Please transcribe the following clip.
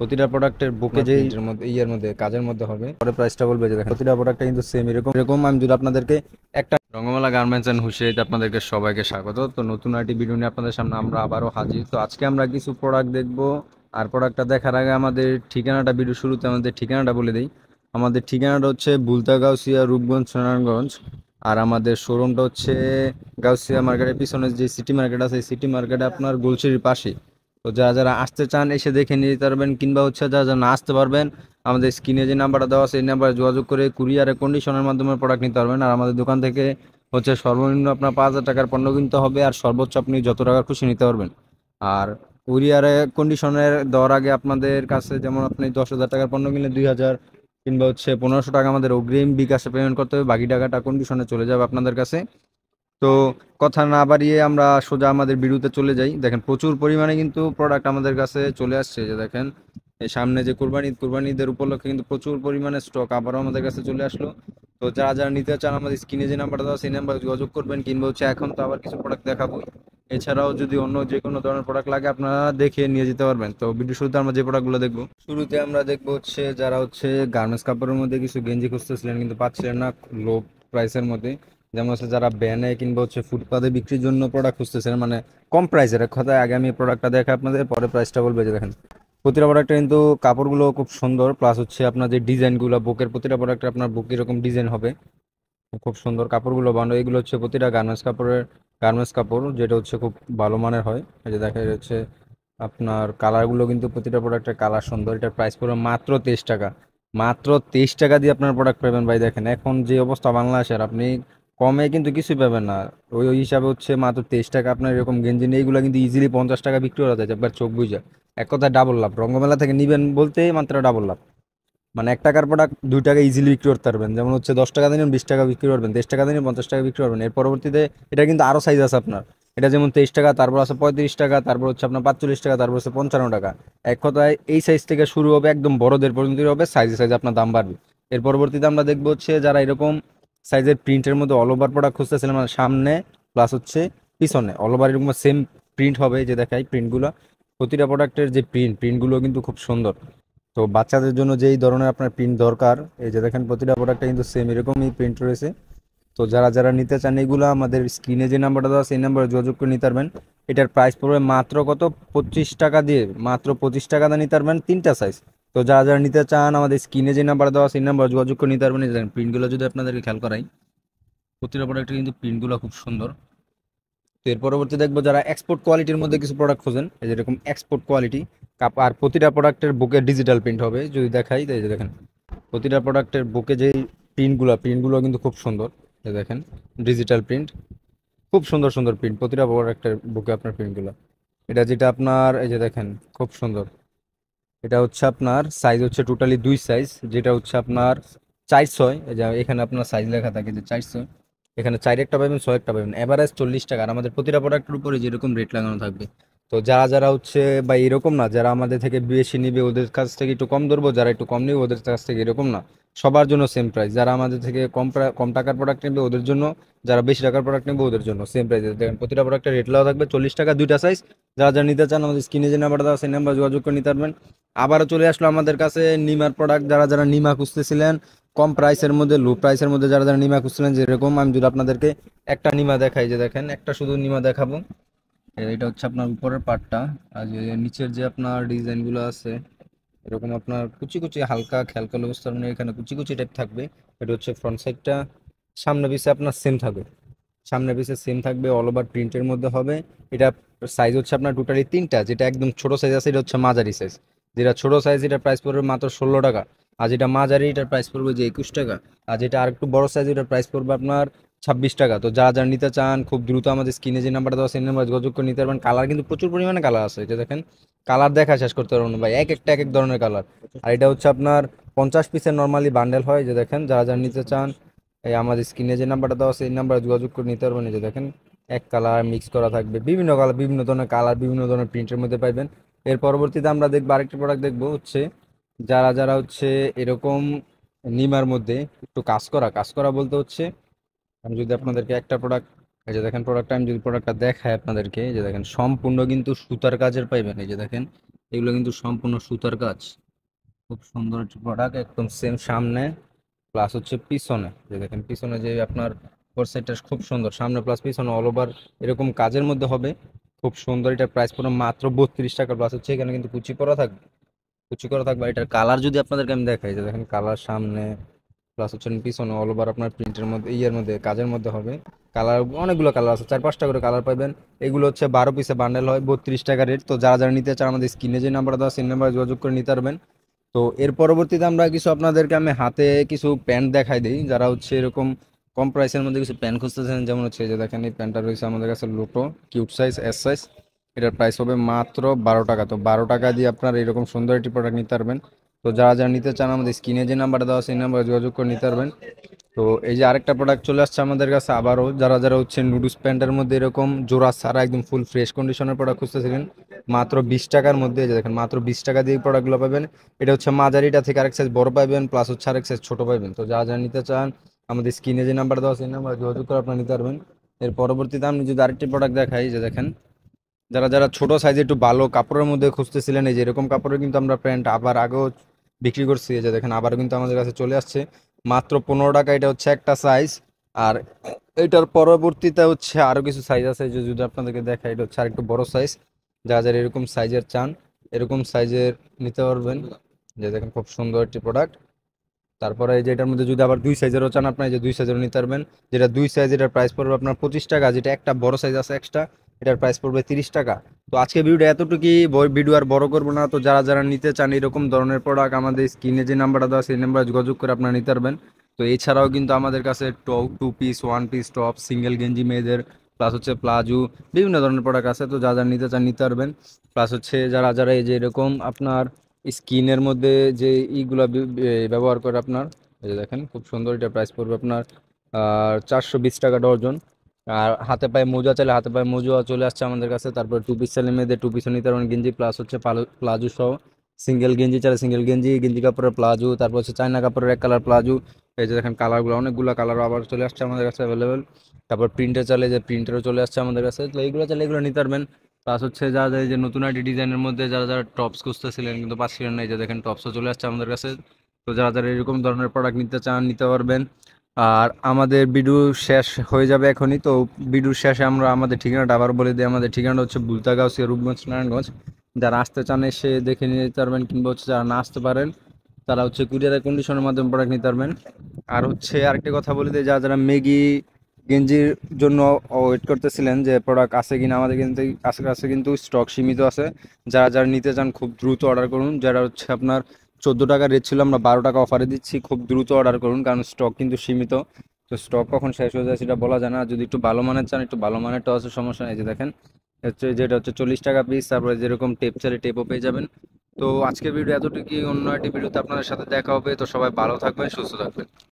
প্রতিটা প্রোডাক্টের বুকে যে এর মধ্যে ইয়ার মধ্যে কাজের মধ্যে হবে, পরে প্রাইসটা বলবে যে দেখেন প্রতিটা প্রোডাক্টটা কিন্তু সেম এরকম এরকম। আমি যদি আপনাদেরকে একটা রঙ্গমালা গার্মেন্টস এন্ড হুশিয়ারিতে আপনাদেরকে সবাইকে স্বাগত। তো নতুন আইটি ভিডিও নিয়ে আপনাদের সামনে আমরা আবারও হাজির। তো আজকে আমরা কিছু প্রোডাক্ট দেখবো। আর প্রোডাক্টটা দেখার আগে আমাদের ঠিকানাটা, ভিডিও শুরুতে আমাদের ঠিকানাটা বলে দিই। আমাদের ঠিকানাটা হচ্ছে বুলতা গাউসিয়া, রূপগঞ্জ, নারায়ণগঞ্জ। আর আমাদের শোরুমটা হচ্ছে গাউসিয়া মার্কেটের পিছনে যে সিটি মার্কেট আছে, সিটি মার্কেটে আপনার গোলসির পাশে। তো যারা যারা আসতে চান এসে দেখে নিতে পারবেন, কিংবা হচ্ছে যারা যারা না আসতে পারবেন আমাদের স্ক্রিনে যে নাম্বারটা দেওয়া আছে এই নাম্বারে যোগাযোগ করে কুরিয়ারে কন্ডিশনের মাধ্যমে প্রোডাক্ট নিতে পারবেন। আর আমাদের দোকান থেকে হচ্ছে সর্বনিম্ন আপনার 5,000 টাকার পণ্য কিনতে হবে, আর সর্বোচ্চ আপনি যত টাকা খুশি নিতে পারবেন। আর কুরিয়ারে কন্ডিশনের দেওয়ার আগে আপনাদের কাছে যেমন আপনি 10,000 টাকার পণ্য কিনলে 2,000 কিংবা হচ্ছে 1,500 টাকা আমাদের অগ্রিম বিকাশে পেমেন্ট করতে হবে, বাকি টাকাটা কন্ডিশনে চলে যাবে আপনাদের কাছে। তো কথা না বাড়িয়ে আমরা সোজা আমাদের বিরুতে চলে যাই। দেখেন প্রচুর পরিমাণে কিন্তু প্রোডাক্ট আমাদের কাছে চলে আসছে। যে দেখেন এই সামনে যে কুরবানিদের উপলক্ষে কিন্তু প্রচুর পরিমাণে স্টক আবারও আমাদের কাছে চলে আসলো। তো যারা যারা নিতে চান আমাদের স্ক্রিনে যে নাম্বারটা দেওয়া সেই নাম্বারে যোগাযোগ করবেন, কিংবা হচ্ছে এখন তো আবার কিছু প্রোডাক্ট দেখাবো। এছাড়াও যদি অন্য যে কোনো ধরনের প্রোডাক্ট লাগে আপনারা দেখে নিয়ে যেতে পারবেন। তো ভিডিও শুরুতে আমরা যে প্রোডাক্টগুলো দেখবো, শুরুতে আমরা দেখবো হচ্ছে যারা হচ্ছে গার্মেন্টস কাপড়ের মধ্যে কিছু গেঞ্জি খুঁজতেছিলেন কিন্তু পাচ্ছিলেন না লো প্রাইসের মধ্যে, যেমন হচ্ছে যারা ব্যানে কিংবা হচ্ছে ফুটপাতে বিক্রির জন্য প্রোডাক্ট খুঁজতেছেন, মানে কম প্রাইসের। এক কথায় আগে আমি প্রোডাক্টটা দেখে আপনাদের পরে প্রাইসটা বলবে। যে দেখেন প্রতিটা প্রোডাক্টে কিন্তু কাপড়গুলো খুব সুন্দর, প্লাস হচ্ছে আপনার যে ডিজাইনগুলো বুকের, প্রতিটা প্রোডাক্টে আপনার বুক এরকম ডিজাইন হবে, খুব সুন্দর কাপড়গুলো বানানো। এগুলো হচ্ছে প্রতিটা গার্মেন্টস কাপড়, যেটা হচ্ছে খুব ভালো মানের হয়। এই যে দেখা যাচ্ছে আপনার কালারগুলো কিন্তু প্রতিটা প্রোডাক্টের কালার সুন্দর। এটার প্রাইস পড়বে মাত্র 23 টাকা। মাত্র 23 টাকা দিয়ে আপনার প্রোডাক্ট পাবেন ভাই। দেখেন এখন যে অবস্থা বাংলাদেশের, আপনি কমে কিন্তু কিছুই পাবেন না। ওই ওই হিসাবে হচ্ছে মাত্র 23 টাকা আপনার এরকম গেঞ্জি নেই, এগুলো কিন্তু ইজিলি 50 টাকা বিক্রি করা যায় একবার চোখ বুঝা। এক কথায় ডাবল লাভ, রঙ্গমেলা থেকে নিবেন বলতে মাত্র ডাবল লাভ। মানে 1 টাকার প্রোডাক্ট 2 টাকা ইজিলি বিক্রি করতে পারবেন। যেমন হচ্ছে 10 টাকা দিন 20 টাকা বিক্রি করবেন, 23 টাকা দিন 50 টাকা বিক্রি করবেন। এর পরবর্তীতে এটা কিন্তু আরো সাইজ আছে আপনার। এটা যেমন 23 টাকা, তারপর আছে 35 টাকা, তারপর হচ্ছে আপনার 45 টাকা, তারপর হচ্ছে 55 টাকা। এক কথায় এই সাইজ থেকে শুরু হবে, একদম বড়দের পর্যন্ত হবে, সাইজে সাইজে আপনার দাম বাড়বে। এর পরবর্তীতে আমরা দেখবো হচ্ছে যারা এরকম সাইজের প্রিন্টের মধ্যে অল ওভার প্রোডাক্ট খুঁজতেছিলেন, মানে সামনে প্লাস হচ্ছে পিছনে অল ওভার এরকম সেম প্রিন্ট হবে। যে দেখাই প্রিন্টগুলো, প্রতিটা প্রোডাক্টের যে প্রিন্টগুলো কিন্তু খুব সুন্দর। তো বাচ্চাদের জন্য যেই ধরনের আপনার প্রিন্ট দরকার, এই যে দেখেন প্রতিটা প্রোডাক্টে কিন্তু সেম এরকমই প্রিন্ট রয়েছে। তো যারা যারা নিতে চান এগুলো আমাদের স্ক্রিনে যে নাম্বারটা দেওয়া সেই নাম্বারে যোগাযোগ করে নিতে পারবেন। এটার প্রাইস পড়বে মাত্র কত, 25 টাকা দিয়ে, মাত্র 25 টাকা দিয়ে নিতে পারবেন 3টা সাইজ। তো যারা যারা নিতে চান আমাদের স্ক্রিনে যে নাম্বার দেওয়া সেই নাম্বার যোগাযোগ করে নিতে পারবেন। এই দেখেন প্রিন্টগুলো যদি আপনাদেরকে খেয়াল করাই, প্রতিটা প্রোডাক্টে কিন্তু প্রিন্টগুলো খুব সুন্দর। তো এর পরবর্তী দেখবো যারা এক্সপোর্ট কোয়ালিটির মধ্যে কিছু প্রোডাক্ট খোঁজেন, এই যে এরকম এক্সপোর্ট কোয়ালিটি কাপ। আর প্রতিটা প্রোডাক্টের বুকে ডিজিটাল প্রিন্ট হবে যদি দেখাই। তো এই যে দেখেন প্রতিটা প্রোডাক্টের বুকে যে প্রিন্টগুলো কিন্তু খুব সুন্দর। এই দেখেন ডিজিটাল প্রিন্ট, খুব সুন্দর সুন্দর প্রিন্ট প্রতিটা প্রোডাক্টের বুকে আপনার প্রিন্টগুলো। এটা যেটা আপনার এই যে দেখেন খুব সুন্দর। এটা হচ্ছে আপনার সাইজ হচ্ছে টোটালি 2 সাইজ, যেটা হচ্ছে আপনার 4/6। এই যে এখানে আপনার সাইজ লেখা থাকে যে 4/6, এখানে 4 একটা পাবেন 6 একটা পাবেন, এভারেজ 40 টাকা। আর আমাদের প্রতিটা প্রোডাক্টের উপরে যেরকম রেট লাগানো থাকবে। তো যারা যারা হচ্ছে বা এরকম না, যারা আমাদের থেকে বেশি নিবে ওদের কাছ থেকে একটু কম ধরবো, যারা একটু কম নিবে ওদের কাছ থেকে এরকম না, সবার জন্য সেম প্রাইস। যারা আমাদের থেকে কম টাকার প্রোডাক্ট নেবে ওদের জন্য, যারা বেশি টাকার প্রোডাক্ট নেবে ওদের জন্য সেম প্রাইস। দেখেন প্রতিটা প্রোডাক্টের রেট লাগা থাকবে 40 টাকা, 2টা সাইজ। যারা যারা নিতে চান আমাদের স্ক্রিনে যে নাম্বার দেওয়া সেই নাম্বার যোগাযোগ করে নিতে পারবেন। আবারও চলে আসলো আমাদের কাছে নিমার প্রোডাক্ট। যারা যারা নিমা খুঁজতেছিলেন কম প্রাইসের মধ্যে, লো প্রাইসের মধ্যে, যারা যারা নিমা খুঁজছিলেন, যেরকম আমি যদি আপনাদেরকে একটা নিমা দেখাই, যে দেখেন একটা শুধু নিমা দেখাবো। এটা হচ্ছে আপনার উপরের পার্টটা। আর যে নিচের যে আপনার ডিজাইনগুলো আছে এরকম আপনার কুচি কুচি হালকা খেয়াল করলে বুঝতে পারবেন, এখানে কুচি কুচি টাইপ থাকবে। এটা হচ্ছে ফ্রন্ট সাইডটা। সামনে পিছে আপনার সেম থাকবে, সামনে পিছে সেম থাকবে, অল ওভার প্রিন্টের মধ্যে হবে। এটা সাইজ হচ্ছে আপনার টোটালি 3টা। যেটা একদম ছোট সাইজ আছে এটা হচ্ছে মাঝারি সাইজ। যেটা ছোট সাইজ এটার প্রাইস পড়বে মাত্র 16 টাকা। আর যেটা মাঝারি এটার প্রাইস পড়বে যে 21 টাকা। আর যেটা আর একটু বড় সাইজ এটার প্রাইস পড়বে আপনার 26 টাকা। তো যারা যারা নিতে চান খুব দ্রুত আমাদের স্ক্রিনে যে নাম্বারটা দেওয়া সেই নাম্বার যোগাযোগ করে নিতে পারবেন। কালার কিন্তু প্রচুর পরিমাণে কালার আছে, এটা দেখেন কালার দেখা শেষ করতে পারবেন না ভাই, এক একটা এক এক ধরনের কালার। আর এটা হচ্ছে আপনার 50 পিসের নর্মালি বান্ডেল হয়। যে দেখেন যারা যারা নিতে চান এই আমাদের স্ক্রিনে যে নাম্বারটা দেওয়া আছে এই নাম্বারে যোগাযোগ করে নিতে পারবেন। এই যে দেখেন এক কালার মিক্স করা থাকবে, বিভিন্ন কালার, বিভিন্ন ধরনের কালার, বিভিন্ন ধরনের প্রিন্টের মধ্যে পাইবেন। এর পরবর্তীতে আমরা দেখবো আরেকটি প্রোডাক্ট দেখবো হচ্ছে যারা যারা হচ্ছে এরকম নিমার মধ্যে একটু কাজ করা বলতে হচ্ছে, আমি যদি আপনাদেরকে একটা প্রোডাক্ট, এই যে দেখেন প্রোডাক্টটা আমি যদি প্রোডাক্টটা দেখাই আপনাদেরকে, এই যে দেখেন সম্পূর্ণ কিন্তু সুতার কাজের পাইবেন। এই যে দেখেন এগুলো কিন্তু সম্পূর্ণ সুতার কাজ, খুব সুন্দর একটি প্রোডাক্ট, একদম সেম সামনে প্লাস হচ্ছে পিছনে। যে দেখেন পিছনে যে আপনার ফোর সাইডটা খুব সুন্দর, সামনে প্লাস পিছনে অল ওভার এরকম কাজের মধ্যে হবে, খুব সুন্দর। এটার প্রাইস পুরো মাত্র 32 টাকা, প্লাস হচ্ছে এখানে কিন্তু কুচি করা থাকবে, কুচি করা থাকবে। এটার কালার যদি আপনাদেরকে আমি দেখাই, যে দেখেন কালার সামনে প্লাস হচ্ছে পিছনে অল ওভার আপনার প্রিন্টের মধ্যে ইয়ের মধ্যে কাজের মধ্যে হবে। কালার অনেকগুলো কালার আছে, 4-5টা করে কালার পাবেন। এগুলো হচ্ছে 12 পিসে বান্ডেল হয়, 32 টাকা রেট। তো যারা যারা নিতে চান আমাদের স্ক্রিনে যে নাম্বার দেওয়া সেই নাম্বারে যোগাযোগ করে নিতে পারবেন। তো এর পরবর্তীতে আমরা কিছু আপনাদেরকে আমি হাতে কিছু প্যান্ট দেখাই দিই, যারা হচ্ছে এরকম কম প্রাইসের মধ্যে কিছু প্যান্ট খুঁজতেছেন। যেমন হচ্ছে এই যে দেখেন এই প্যান্টটা রয়েছে আমাদের কাছে lotto cute size S size. এটার প্রাইস হবে মাত্র 12 টাকা। তো 12 টাকা দিয়ে আপনার এরকম সুন্দর একটি প্রোডাক্ট নিতে পারবেন। তো যারা যারা নিতে চান আমাদের স্ক্রিনে যে নাম্বারটা দেওয়া সেই নাম্বারে যোগাযোগ করে নিতে পারবেন। তো এই যে আরেকটা প্রোডাক্ট চলে আসছে আমাদের কাছে আবারও, যারা যারা হচ্ছে নুডলস প্যান্টের মধ্যে এরকম জোড়া ছাড়া একদম ফুল ফ্রেশ কন্ডিশনের প্রোডাক্ট খুঁজতেছিলেন, মাত্র 20 টাকার মধ্যে এই যে দেখেন মাত্র 20 টাকা দিয়ে প্রোডাক্টগুলো পাবেন। এটা হচ্ছে মাঝারিটা থেকে আরেক সাইজ বড় পাবেন, প্লাস হচ্ছে আরেক সাইজ ছোট পাবেন। তো যারা যারা নিতে চান আমাদের স্ক্রিনে যে নাম্বার দেওয়া সেই নাম্বার যোগাযোগ করে আপনারা নিতে পারবেন। এর পরবর্তীতে আমি যদি আরেকটি প্রোডাক্ট দেখাই, যে দেখেন যারা যারা ছোট সাইজে একটু ভালো কাপড়ের মধ্যে খুঁজতেছিলেন, এই যে এরকম কাপড়ের কিন্তু আমরা প্যান্ট আবার আগেও বিক্রি করছি। এই যে দেখেন আবার কিন্তু আমাদের কাছে চলে আসছে মাত্র 15 টাকা। এটা হচ্ছে একটা সাইজ। আর এটার পরবর্তীতে হচ্ছে আরো কিছু সাইজ আছে, যে যদি আপনাদেরকে দেখাই, এটা হচ্ছে আরেকটু বড় সাইজ। যারা যারা এরকম সাইজের চান এরকম সাইজের নিতে পারবেন। যে দেখেন খুব সুন্দর একটি প্রোডাক্ট। তারপরে এই যে এটার মধ্যে যদি আবার 2 সাইজেরও চান আপনার, এই যে 2 সাইজেরও নিতে পারবেন। যেটা 2 সাইজ এটার প্রাইস পড়বে আপনার 25 টাকা, যেটা একটা বড় সাইজ আছে এক্সট্রা এটার প্রাইস পড়বে 30 টাকা। তো আজকে ভিডিওটা এতটুকুই, ভিডিও আর বড় করবো না। তো যারা যারা নিতে চান এরকম ধরনের প্রোডাক্ট আমাদের স্ক্রিনে যে নাম্বারটা দেওয়া সেই নাম্বারে যোগাযোগ করে আপনারা নিতে পারবেন। তো এছাড়াও কিন্তু আমাদের কাছে two piece, one piece, top, single গেঞ্জি মেয়েদের, প্লাস হচ্ছে প্লাজো, বিভিন্ন ধরনের প্রোডাক্ট আছে। তো যারা যারা নিতে চান নিতে পারবেন। প্লাস হচ্ছে যারা যারা এই যে এরকম আপনার স্কিনের মধ্যে যে ইগুলা ব্যবহার করে আপনার, এই যে দেখেন খুব সুন্দর। এটা প্রাইস পড়বে আপনার 420 টাকা ডজন। আর হাতে পায়ে মোজা চাইলে হাতে পায়ে মোজা চলে আসছে আমাদের কাছে। তারপর টু পিস চাইলে মেয়েদের টু পিসও নিতে পারবেন গেঞ্জি, প্লাস হচ্ছে প্লাজো সহ। সিঙ্গেল গেঞ্জি চাইলে সিঙ্গেল গেঞ্জি, গেঞ্জি কাপড়ের প্লাজো, তারপর হচ্ছে চায়না কাপড়ের এক কালার প্লাজো। এই যে দেখেন কালারগুলো অনেকগুলো কালার আবার চলে আসছে আমাদের কাছে অ্যাভেলেবেল। তারপর প্রিন্টের চাইলে যে প্রিন্টেরও চলে আসছে আমাদের কাছে। তো এইগুলো চাইলে এগুলো নিতে পারবেন। প্লাস হচ্ছে যারা যারা এই যে নতুন আইটি ডিজাইনের মধ্যে যারা যারা টপস খুঁজতেছিলেন কিন্তু পাচ্ছিলেন না, এই যে দেখেন টপসও চলে আসছে আমাদের কাছে। তো যারা যারা এরকম ধরনের প্রোডাক্ট নিতে চান নিতে পারবেন। আর আমাদের ভিডিও শেষ হয়ে যাবে এখনই। তো ভিডিওর শেষে আমরা আমাদের ঠিকানাটা আবার বলে দিই। আমাদের ঠিকানাটা হচ্ছে বুলতাগাউসিয়া, রূপগঞ্জ, নারায়ণগঞ্জ। যারা আসতে চান এসে দেখে নিতে পারবেন, কিংবা হচ্ছে যারা না আসতে পারেন তারা হচ্ছে কুরিয়ারের কন্ডিশনের মাধ্যমে প্রোডাক্ট নিতে পারবেন। আর হচ্ছে আরেকটা কথা বলে দিই, যারা যারা ম্যাগি গেঞ্জির জন্য ওয়েট করতেছিলেন যে প্রোডাক্ট আছে কিনা, আমাদের কিন্তু কাছে কিন্তু স্টক সীমিত আছে। যারা যারা নিতে চান খুব দ্রুত অর্ডার করুন। যারা হচ্ছে আপনার 14 টাকা রেট ছিল, আমরা 12 টাকা অফারে দিচ্ছি, খুব দ্রুত অর্ডার করুন, কারণ স্টক কিন্তু সীমিত। তো স্টক কখন শেষ হয়ে যায় সেটা বলা যায় না। যদি একটু ভালো মানের চান একটু ভালো মানেরটা আছে, সমস্যা নেই। যে দেখেন হচ্ছে যেটা হচ্ছে 40 টাকা পিস। তারপরে যেরকম টেপ চাইলে টেপও পেয়ে যাবেন। তো আজকের ভিডিও এতটুকুই, অন্য একটি ভিডিওতে আপনাদের সাথে দেখা হবে। তো সবাই ভালো থাকবেন, সুস্থ থাকবেন।